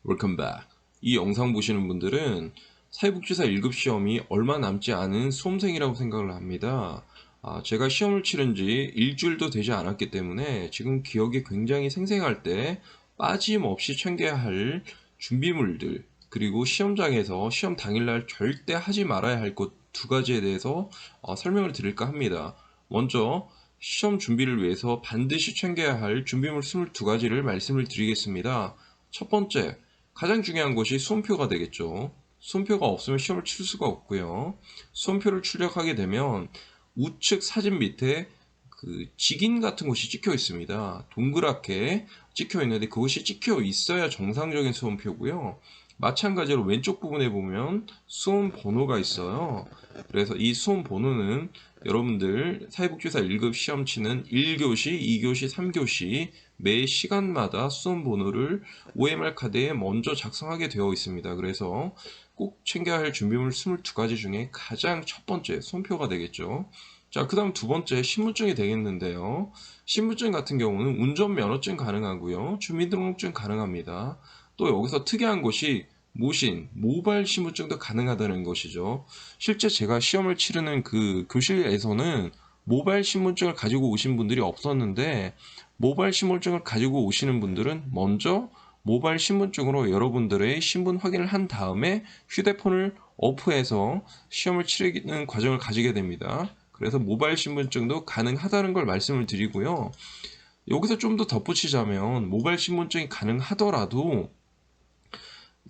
Welcome back. 이 영상 보시는 분들은 사회복지사 1급 시험이 얼마 남지 않은 수험생이라고 생각을 합니다. 제가 시험을 치른 지 일주일도 되지 않았기 때문에 지금 기억이 굉장히 생생할 때 빠짐없이 챙겨야 할 준비물들, 그리고 시험장에서 시험 당일날 절대 하지 말아야 할 것 두 가지에 대해서 설명을 드릴까 합니다. 먼저 시험 준비를 위해서 반드시 챙겨야 할 준비물 22가지를 말씀을 드리겠습니다. 첫 번째, 가장 중요한 것이 수험표가 되겠죠. 수험표가 없으면 시험을 칠 수가 없고요. 수험표를 출력하게 되면 우측 사진 밑에 직인 같은 것이 찍혀 있습니다. 동그랗게 찍혀 있는데 그것이 찍혀 있어야 정상적인 수험표고요. 마찬가지로 왼쪽 부분에 보면 수험 번호가 있어요. 그래서 이 수험 번호는 여러분들 사회복지사 1급 시험 치는 1교시, 2교시, 3교시 매 시간마다 수험 번호를 OMR 카드에 먼저 작성하게 되어 있습니다. 그래서 꼭 챙겨야 할 준비물 22가지 중에 가장 첫 번째 수험표가 되겠죠. 자, 그 다음 두 번째 신분증이 되겠는데요. 신분증 같은 경우는 운전면허증 가능하고요. 주민등록증 가능합니다. 또 여기서 특이한 것이 모신, 모바일 신분증도 가능하다는 것이죠. 실제 제가 시험을 치르는 그 교실에서는 모바일 신분증을 가지고 오신 분들이 없었는데, 모바일 신분증을 가지고 오시는 분들은 먼저 모바일 신분증으로 여러분들의 신분 확인을 한 다음에 휴대폰을 오프해서 시험을 치르는 과정을 가지게 됩니다. 그래서 모바일 신분증도 가능하다는 걸 말씀을 드리고요. 여기서 좀 더 덧붙이자면 모바일 신분증이 가능하더라도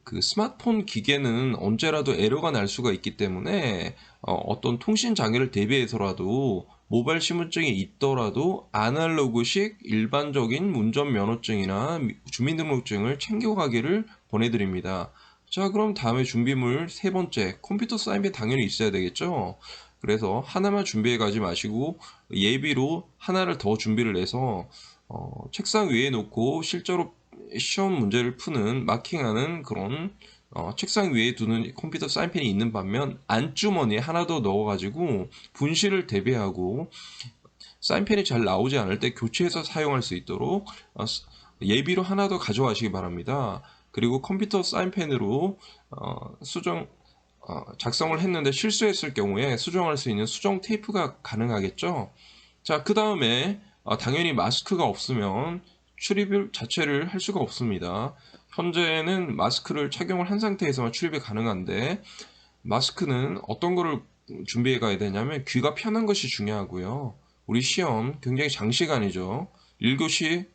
그 스마트폰 기계는 언제라도 에러가 날 수가 있기 때문에 어떤 통신 장애를 대비해서라도 모바일 신분증이 있더라도 아날로그식 일반적인 운전면허증이나 주민등록증을 챙겨가기를 권해드립니다. 자, 그럼 다음에 준비물 세 번째, 컴퓨터 사인펜 당연히 있어야 되겠죠. 그래서 하나만 준비해 가지 마시고 예비로 하나를 더 준비를 해서 책상 위에 놓고 실제로 시험 문제를 푸는 마킹하는 그런 책상 위에 두는 컴퓨터 사인펜이 있는 반면 안주머니에 하나 더 넣어가지고 분실을 대비하고 사인펜이 잘 나오지 않을 때 교체해서 사용할 수 있도록 예비로 하나 더 가져가시기 바랍니다. 그리고 컴퓨터 사인펜으로 작성을 했는데 실수했을 경우에 수정할 수 있는 수정 테이프가 가능하겠죠. 자, 그 다음에 당연히 마스크가 없으면 출입 자체를 할 수가 없습니다. 현재는 마스크를 착용을 한 상태에서만 출입이 가능한데, 마스크는 어떤 거를 준비해 가야 되냐면 귀가 편한 것이 중요하고요. 우리 시험 굉장히 장시간이죠. 1교시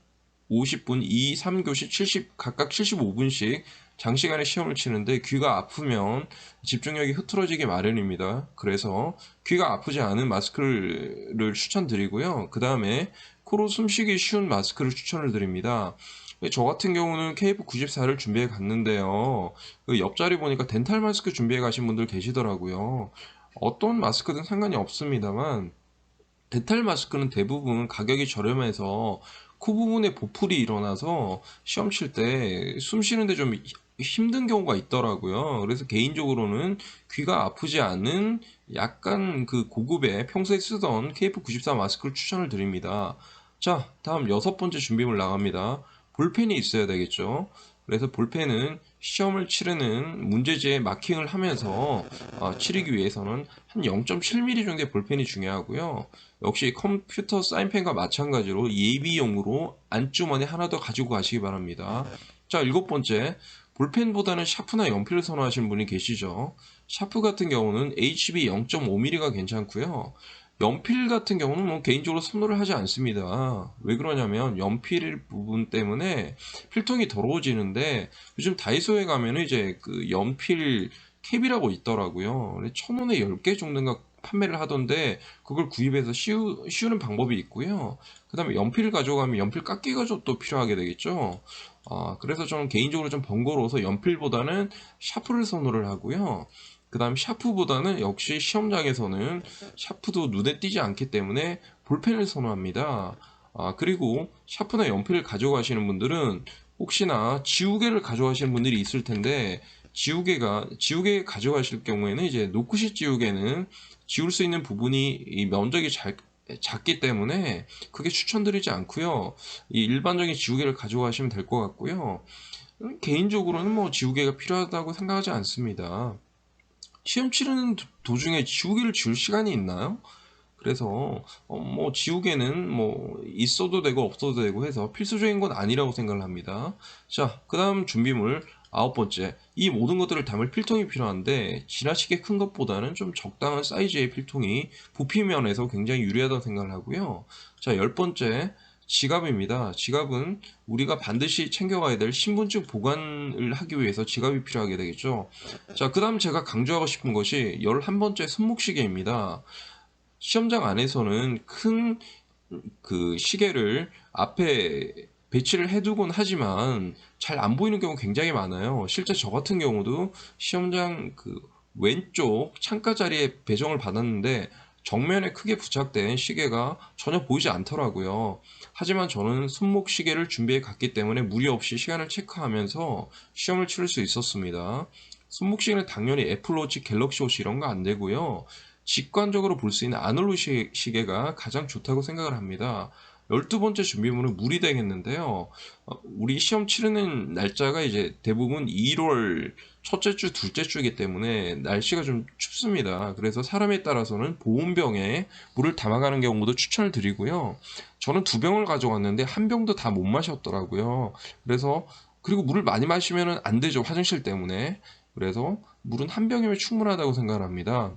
50분, 2, 3교시 70, 각각 75분씩 장시간에 시험을 치는데 귀가 아프면 집중력이 흐트러지기 마련입니다. 그래서 귀가 아프지 않은 마스크를 추천드리고요. 그 다음에 코로 숨쉬기 쉬운 마스크를 추천을 드립니다. 저 같은 경우는 KF94를 준비해 갔는데요. 그 옆자리 보니까 덴탈 마스크 준비해 가신 분들 계시더라고요. 어떤 마스크든 상관이 없습니다만 덴탈 마스크는 대부분 가격이 저렴해서 코 부분에 보풀이 일어나서 시험 칠 때 숨 쉬는데 좀 힘든 경우가 있더라고요. 그래서 개인적으로는 귀가 아프지 않은 약간 그 고급의 평소에 쓰던 KF94 마스크를 추천을 드립니다. 자, 다음 여섯 번째 준비물 나갑니다. 볼펜이 있어야 되겠죠. 그래서 볼펜은 시험을 치르는 문제지에 마킹을 하면서 치르기 위해서는 한 0.7mm 정도의 볼펜이 중요하고요. 역시 컴퓨터 사인펜과 마찬가지로 예비용으로 안주머니 하나 더 가지고 가시기 바랍니다. 자, 일곱 번째, 볼펜보다는 샤프나 연필을 선호하시는 분이 계시죠. 샤프 같은 경우는 HB 0.5mm가 괜찮고요. 연필 같은 경우는 뭐 개인적으로 선호를 하지 않습니다. 왜 그러냐면 연필 부분 때문에 필통이 더러워지는데, 요즘 다이소에 가면은 이제 그 연필 캡이라고 있더라고요. 1,000원에 10개 정도가 판매를 하던데 그걸 구입해서 씌우는 방법이 있고요. 그 다음에 연필을 가져가면 연필 깎기가 좀 또 필요하게 되겠죠. 그래서 저는 개인적으로 좀 번거로워서 연필보다는 샤프를 선호를 하고요. 그 다음 샤프보다는 역시 시험장에서는 샤프도 눈에 띄지 않기 때문에 볼펜을 선호합니다. 그리고 샤프나 연필을 가져가시는 분들은 혹시나 지우개를 가져가시는 분들이 있을 텐데, 지우개 가져가실 경우에는 이제 노크시 지우개는 지울 수 있는 부분이 이 면적이 작기 때문에 그게 추천드리지 않고요. 이 일반적인 지우개를 가져가시면 될 것 같고요. 개인적으로는 뭐 지우개가 필요하다고 생각하지 않습니다. 시험 치르는 도중에 지우개를 지울 시간이 있나요? 그래서 뭐 지우개는 뭐 있어도 되고 없어도 되고 해서 필수적인 건 아니라고 생각을 합니다. 자, 그 다음 준비물 아홉 번째, 이 모든 것들을 담을 필통이 필요한데 지나치게 큰 것보다는 좀 적당한 사이즈의 필통이 부피면에서 굉장히 유리하다고 생각을 하고요. 자, 열 번째, 지갑입니다. 지갑은 우리가 반드시 챙겨가야 될 신분증 보관을 하기 위해서 지갑이 필요하게 되겠죠. 자, 그 다음 제가 강조하고 싶은 것이 11번째 손목시계입니다. 시험장 안에서는 큰 그 시계를 앞에 배치를 해두곤 하지만 잘 안 보이는 경우가 굉장히 많아요. 실제 저 같은 경우도 시험장 그 왼쪽 창가 자리에 배정을 받았는데 정면에 크게 부착된 시계가 전혀 보이지 않더라고요. 하지만 저는 손목 시계를 준비해 갔기 때문에 무리 없이 시간을 체크하면서 시험을 치를 수 있었습니다. 손목 시계는 당연히 애플워치, 갤럭시워치 이런 거 안 되고요. 직관적으로 볼 수 있는 아날로그 시계가 가장 좋다고 생각을 합니다. 12번째 준비물은 물이 되겠는데요. 우리 시험 치르는 날짜가 이제 대부분 1월 첫째 주, 둘째 주이기 때문에 날씨가 좀 춥습니다. 그래서 사람에 따라서는 보온병에 물을 담아가는 경우도 추천을 드리고요. 저는 두 병을 가져갔는데 한 병도 다 못 마셨더라고요. 그래서 그리고 물을 많이 마시면 안 되죠. 화장실 때문에. 그래서 물은 한 병이면 충분하다고 생각을 합니다.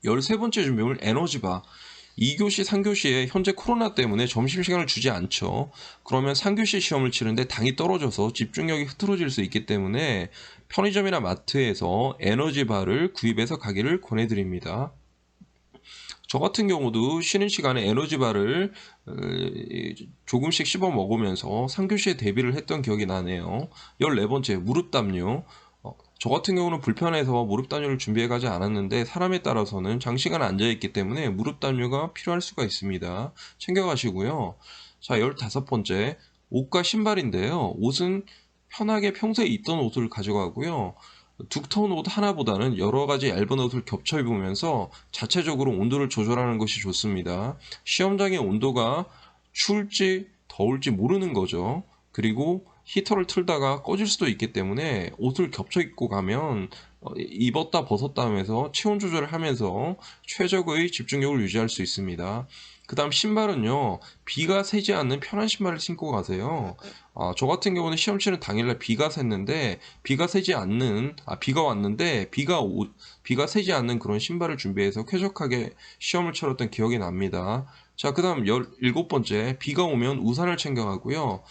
13번째 준비물 에너지바. 2교시, 3교시에 현재 코로나 때문에 점심시간을 주지 않죠. 그러면 3교시 시험을 치는데 당이 떨어져서 집중력이 흐트러질 수 있기 때문에 편의점이나 마트에서 에너지바를 구입해서 가기를 권해드립니다. 저 같은 경우도 쉬는 시간에 에너지바를 조금씩 씹어 먹으면서 3교시에 대비를 했던 기억이 나네요. 14번째, 무릎 담요. 저 같은 경우는 불편해서 무릎 담요를 준비해 가지 않았는데 사람에 따라서는 장시간 앉아있기 때문에 무릎 담요가 필요할 수가 있습니다. 챙겨가시고요. 자, 15번째, 옷과 신발인데요. 옷은 편하게 평소에 입던 옷을 가져가고요. 두터운 옷 하나보다는 여러 가지 얇은 옷을 겹쳐 입으면서 자체적으로 온도를 조절하는 것이 좋습니다. 시험장의 온도가 추울지 더울지 모르는 거죠. 그리고 히터를 틀다가 꺼질 수도 있기 때문에 옷을 겹쳐 입고 가면 입었다 벗었다 하면서 체온 조절을 하면서 최적의 집중력을 유지할 수 있습니다. 그 다음 신발은요, 비가 새지 않는 편한 신발을 신고 가세요. 저 같은 경우는 시험 치는 당일날 비가 샜는데 비가 왔는데 비가 새지 않는 그런 신발을 준비해서 쾌적하게 시험을 치렀던 기억이 납니다. 자, 그 다음 17번째, 비가 오면 우산을 챙겨가고요.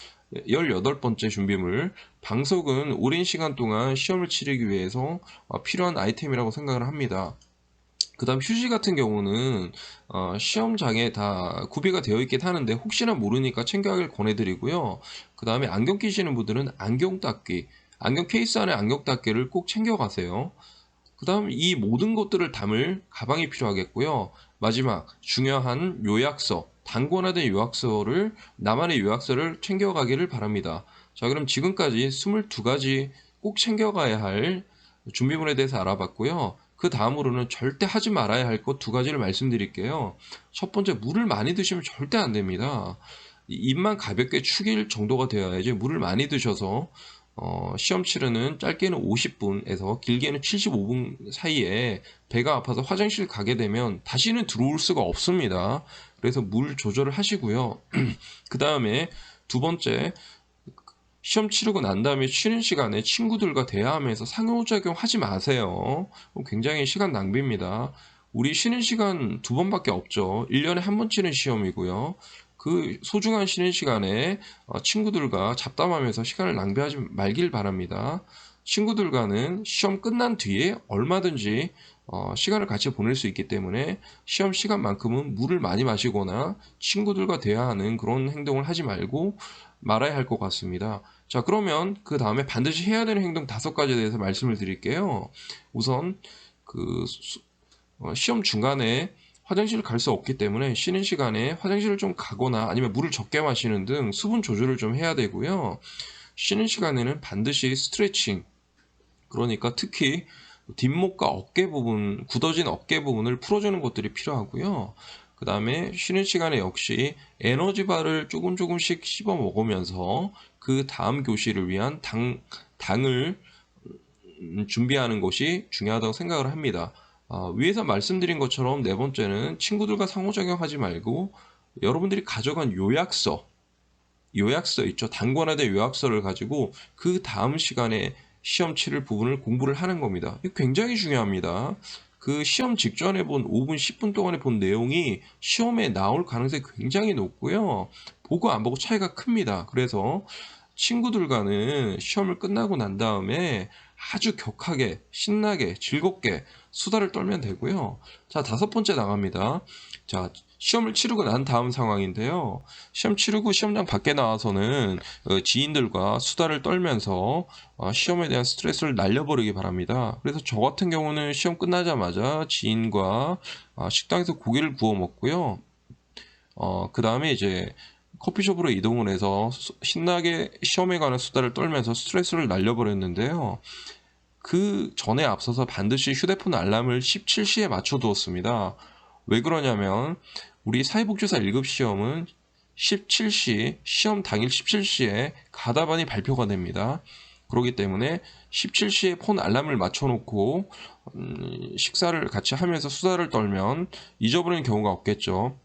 18번째 준비물, 방석은 오랜 시간 동안 시험을 치르기 위해서 필요한 아이템이라고 생각을 합니다. 그 다음 휴지 같은 경우는 시험장에 다 구비가 되어 있긴 하는데 혹시나 모르니까 챙겨가길 권해드리고요. 그 다음에 안경 끼시는 분들은 안경 닦기, 안경 케이스 안에 안경 닦기를 꼭 챙겨가세요. 그 다음 이 모든 것들을 담을 가방이 필요하겠고요. 마지막 중요한 요약서, 단권화된 요약서를 나만의 요약서를 챙겨가기를 바랍니다. 자, 그럼 지금까지 22가지 꼭 챙겨가야 할 준비물에 대해서 알아봤고요. 그 다음으로는 절대 하지 말아야 할 것 두 가지를 말씀드릴게요. 첫 번째, 물을 많이 드시면 절대 안 됩니다. 입만 가볍게 축일 정도가 되어야지 물을 많이 드셔서 시험 치르는 짧게는 50분에서 길게는 75분 사이에 배가 아파서 화장실 가게 되면 다시는 들어올 수가 없습니다. 그래서 물 조절을 하시고요. 그 다음에 두 번째, 시험 치르고 난 다음에 쉬는 시간에 친구들과 대화하면서 상호작용 하지 마세요. 굉장히 시간 낭비입니다. 우리 쉬는 시간 두 번밖에 없죠. 1년에 한 번 치는 시험이고요. 그 소중한 쉬는 시간에 친구들과 잡담하면서 시간을 낭비하지 말길 바랍니다. 친구들과는 시험 끝난 뒤에 얼마든지 시간을 같이 보낼 수 있기 때문에 시험 시간만큼은 물을 많이 마시거나 친구들과 대화하는 그런 행동을 하지 말고 말아야 할 것 같습니다. 자, 그러면 그 다음에 반드시 해야 되는 행동 5가지에 대해서 말씀을 드릴게요. 우선 그 시험 중간에 화장실을 갈 수 없기 때문에 쉬는 시간에 화장실을 좀 가거나 아니면 물을 적게 마시는 등 수분 조절을 좀 해야 되고요. 쉬는 시간에는 반드시 스트레칭, 그러니까 특히 뒷목과 어깨 부분, 굳어진 어깨 부분을 풀어주는 것들이 필요하고요. 그 다음에 쉬는 시간에 역시 에너지바를 조금씩 씹어 먹으면서 그 다음 교실을 위한 당을 준비하는 것이 중요하다고 생각을 합니다. 위에서 말씀드린 것처럼 네 번째는 친구들과 상호작용하지 말고 여러분들이 가져간 요약서 있죠. 단권화된 요약서를 가지고 그 다음 시간에 시험 치를 부분을 공부를 하는 겁니다. 이거 굉장히 중요합니다. 그 시험 직전에 본 5분, 10분 동안에 본 내용이 시험에 나올 가능성이 굉장히 높고요. 보고 안 보고 차이가 큽니다. 그래서 친구들과는 시험을 끝나고 난 다음에 아주 격하게, 신나게, 즐겁게 수다를 떨면 되고요. 자, 다섯 번째 나갑니다. 자, 시험을 치르고 난 다음 상황인데요. 시험 치르고 시험장 밖에 나와서는 지인들과 수다를 떨면서 시험에 대한 스트레스를 날려버리기 바랍니다. 그래서 저 같은 경우는 시험 끝나자마자 지인과 식당에서 고기를 구워 먹고요. 그 다음에 이제 커피숍으로 이동을 해서 신나게 시험에 관한 수다를 떨면서 스트레스를 날려버렸는데요. 그 전에 앞서서 반드시 휴대폰 알람을 17시에 맞춰두었습니다. 왜 그러냐면 우리 사회복지사 1급 시험은 17시, 시험 당일 17시에 가다반이 발표가 됩니다. 그렇기 때문에 17시에 폰 알람을 맞춰놓고 식사를 같이 하면서 수다를 떨면 잊어버리는 경우가 없겠죠.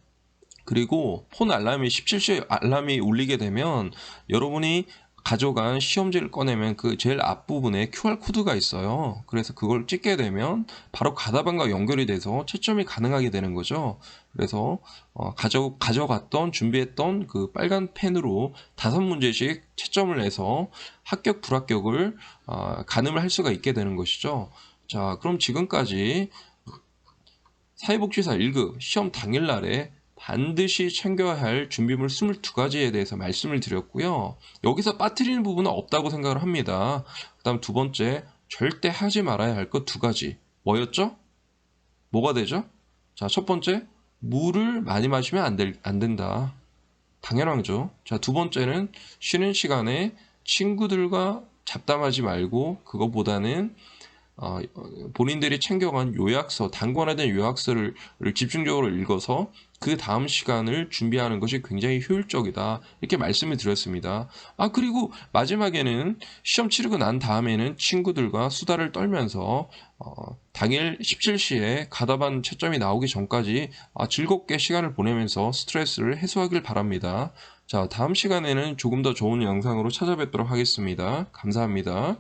그리고 폰 알람이 17시에 알람이 울리게 되면 여러분이 가져간 시험지를 꺼내면 그 제일 앞부분에 QR코드가 있어요. 그래서 그걸 찍게 되면 바로 가다반과 연결이 돼서 채점이 가능하게 되는 거죠. 그래서 가져갔던 준비했던 그 빨간 펜으로 5문제씩 채점을 해서 합격 불합격을 가늠을 할 수가 있게 되는 것이죠. 자, 그럼 지금까지 사회복지사 1급 시험 당일날에 반드시 챙겨야 할 준비물 22가지에 대해서 말씀을 드렸고요. 여기서 빠뜨리는 부분은 없다고 생각을 합니다. 그 다음 두 번째, 절대 하지 말아야 할 것 2가지. 뭐였죠? 뭐가 되죠? 자, 첫 번째, 물을 많이 마시면 안 된다. 당연하죠. 자, 두 번째는 쉬는 시간에 친구들과 잡담하지 말고 그것보다는 본인들이 챙겨간 요약서, 단권화된 요약서를 집중적으로 읽어서 그 다음 시간을 준비하는 것이 굉장히 효율적이다. 이렇게 말씀을 드렸습니다. 그리고 마지막에는 시험 치르고 난 다음에는 친구들과 수다를 떨면서 당일 17시에 가다반 채점이 나오기 전까지 즐겁게 시간을 보내면서 스트레스를 해소하길 바랍니다. 자, 다음 시간에는 조금 더 좋은 영상으로 찾아뵙도록 하겠습니다. 감사합니다.